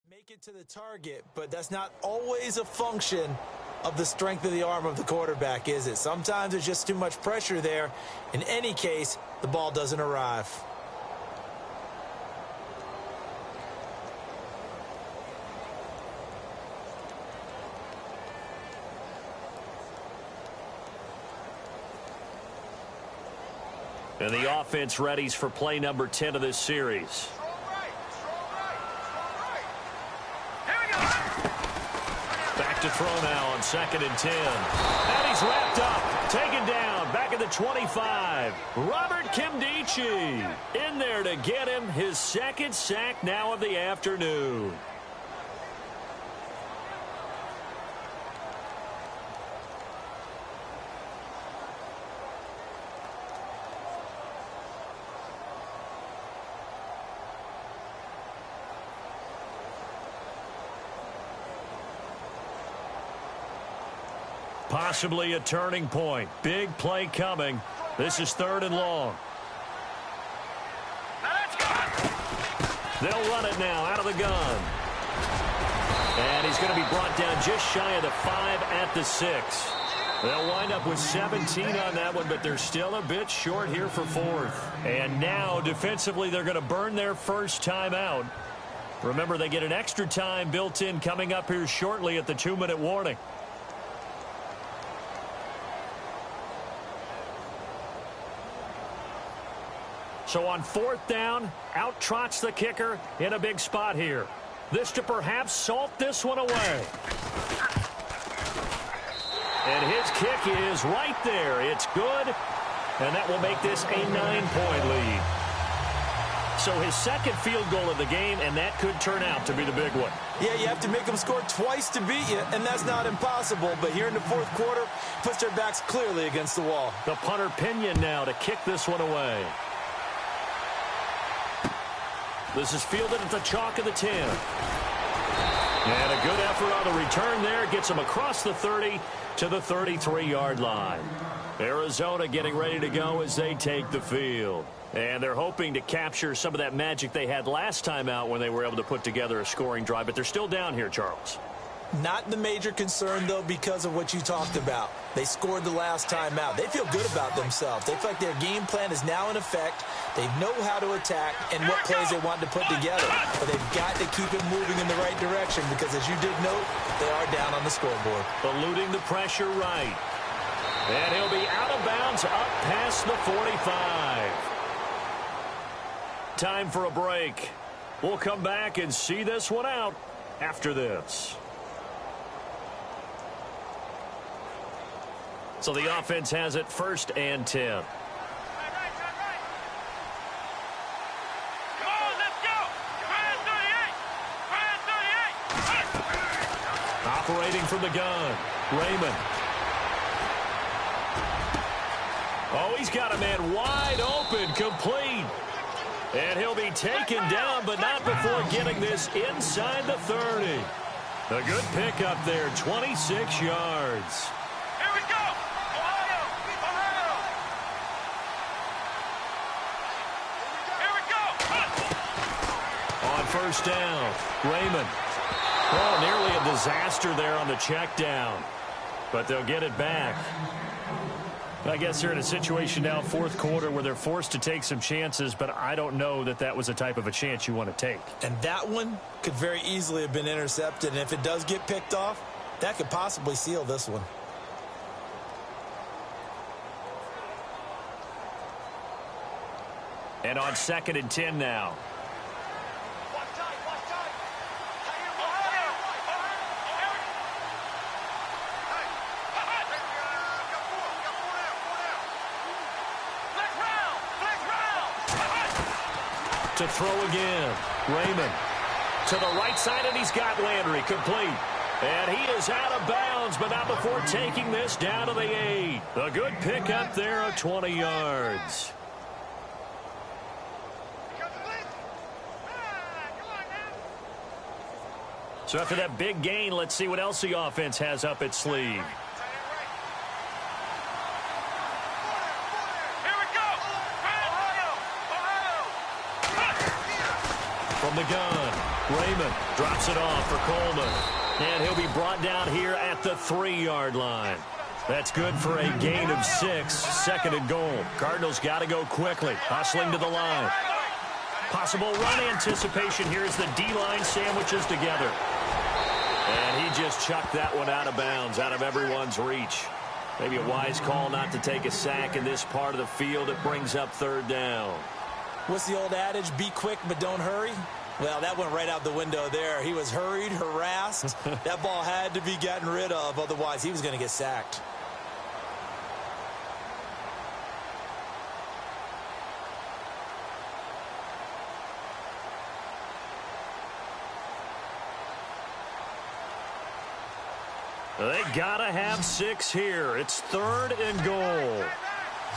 make it to the target, but that's not always a function of the strength of the arm of the quarterback, is it? Sometimes there's just too much pressure there. In any case, the ball doesn't arrive. And the offense readies for play number 10 of this series. Back to throw now on 2nd and 10. And he's wrapped up, taken down, back at the 25. Robert Kimdichie in there to get him his 2nd sack now of the afternoon. Possibly a turning point. Big play coming. This is 3rd and long. They'll run it now out of the gun. And he's going to be brought down just shy of the 5 at the 6. They'll wind up with 17 on that one, but they're still a bit short here for 4th. And now, defensively, they're going to burn their first timeout. Remember, they get an extra time built in coming up here shortly at the 2-minute warning. So on 4th down, out trots the kicker in a big spot here. This to perhaps salt this one away. And his kick is right there. It's good, and that will make this a 9-point lead. So his 2nd field goal of the game, and that could turn out to be the big one. Yeah, you have to make them score twice to beat you, and that's not impossible. But here in the 4th quarter, puts their backs clearly against the wall. The punter Pinion now to kick this one away. This is fielded at the chalk of the 10. And a good effort on the return there. Gets him across the 30 to the 33-yard line. Arizona getting ready to go as they take the field. And they're hoping to capture some of that magic they had last time out when they were able to put together a scoring drive. But they're still down here, Charles. Not the major concern, though, because of what you talked about. They scored the last time out. They feel good about themselves. They feel like their game plan is now in effect. They know how to attack and what plays they want to put together. But they've got to keep it moving in the right direction because, as you did note, they are down on the scoreboard. Eluding the pressure right. And he'll be out of bounds up past the 45. Time for a break. We'll come back and see this one out after this. So the offense has it 1st and 10. Operating from the gun, Raymond. Oh, he's got a man wide open, complete. And he'll be taken down, but not before getting this inside the 30. A good pickup there, 26 yards. Here we go. Ohio. Ohio. Here we go. On first down, Raymond. Oh, nearly a disaster there on the check down. But they'll get it back. I guess they're in a situation now, fourth quarter, where they're forced to take some chances, but I don't know that that was the type of a chance you want to take. And that one could very easily have been intercepted. And if it does get picked off, that could possibly seal this one. And on 2nd and 10 now. Watch tight. Watch tight. Ohio. Hey. Got four down. Flex round. To throw again, Raymond. To the right side, and he's got Landry complete. And he is out of bounds, but not before taking this down to the 8. A good pickup there of 20 yards. So after that big gain, let's see what else the offense has up its sleeve. Here we go. Ohio. From the gun, Raymond drops it off for Coleman. And he'll be brought down here at the 3-yard line. That's good for a gain of 6, 2nd and goal. Cardinals got to go quickly, hustling to the line. Possible run anticipation here as the D-line sandwiches together. And he just chucked that one out of bounds, out of everyone's reach. Maybe a wise call not to take a sack in this part of the field. It brings up 3rd down. What's the old adage? Be quick, but don't hurry. Well, that went right out the window there. He was hurried, harassed. That ball had to be gotten rid of, otherwise he was going to get sacked. They gotta have 6 here. It's 3rd and goal.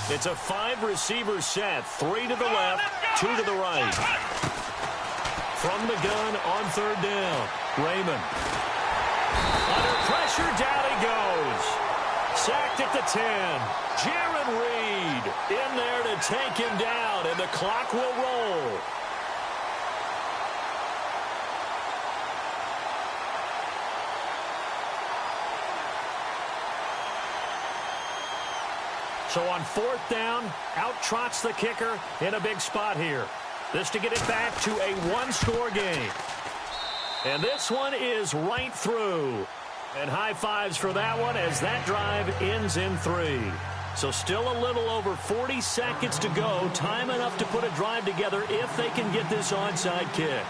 It's a 5-receiver set. 3 to the left, 2 to the right. From the gun on 3rd down, Raymond. Under pressure, down he goes. Sacked at the 10. Jaron Reed in there to take him down, and the clock will roll. So on 4th down, out trots the kicker in a big spot here. This to get it back to a 1-score game. And this one is right through. And high fives for that one as that drive ends in 3. So still a little over 40 seconds to go. Time enough to put a drive together if they can get this onside kick.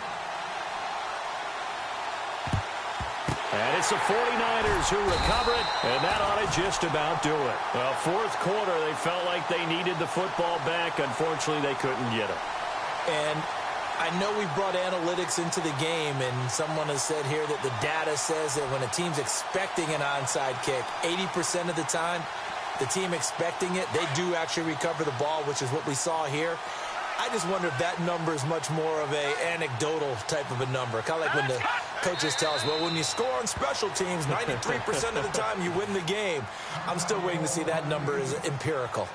And it's the 49ers who recover it, and that ought to just about do it. Well, 4th quarter, they felt like they needed the football back. Unfortunately, they couldn't get it. And I know we brought analytics into the game, and someone has said here that the data says that when a team's expecting an onside kick, 80% of the time, the team expecting it, they do actually recover the ball, which is what we saw here. I just wonder if that number is much more of a anecdotal type of a number. Kind of like when the coaches tell us, well, when you score on special teams, 93% of the time you win the game. I'm still waiting to see that number is empirical.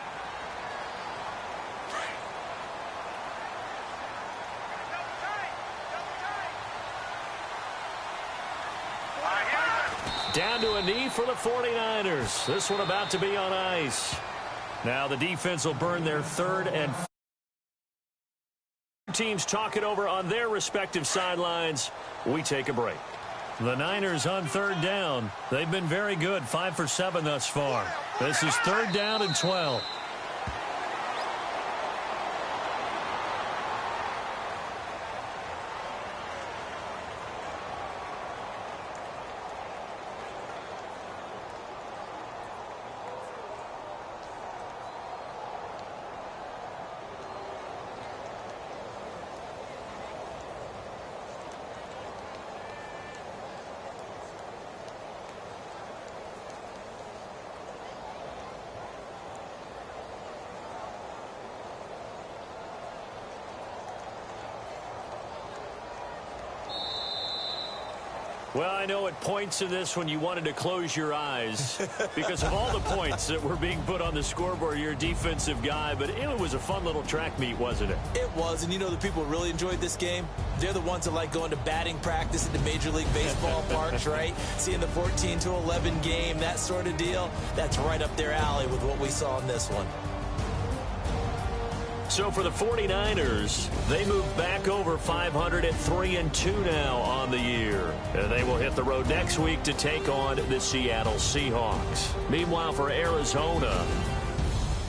Down to a knee for the 49ers. This one about to be on ice. Now the defense will burn their 3rd and 4th. Teams talk it over on their respective sidelines. We take a break. The Niners on 3rd down. They've been very good, 5 for 7 thus far. This is 3rd down and 12. Well, I know at points in this when you wanted to close your eyes because of all the points that were being put on the scoreboard. You're a defensive guy, but it was a fun little track meet, wasn't it? It was, and you know the people who really enjoyed this game? They're the ones that like going to batting practice at the Major League Baseball parks, right? Seeing the 14-11 game, that sort of deal. That's right up their alley with what we saw in this one. So for the 49ers, they move back over 500 at 3-2 now on the year. And they will hit the road next week to take on the Seattle Seahawks. Meanwhile, for Arizona,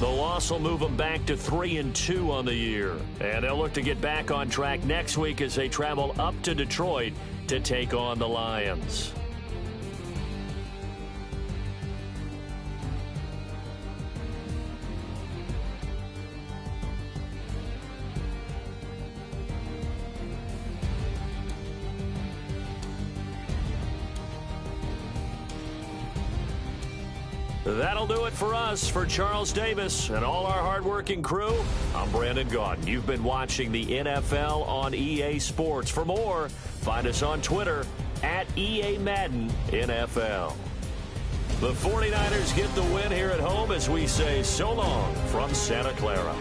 the loss will move them back to 3-2 on the year. And they'll look to get back on track next week as they travel up to Detroit to take on the Lions. That'll do it for us. For Charles Davis and all our hardworking crew, I'm Brandon Gaudin. You've been watching the NFL on EA Sports. For more, find us on Twitter at EA Madden NFL. The 49ers get the win here at home as we say so long from Santa Clara.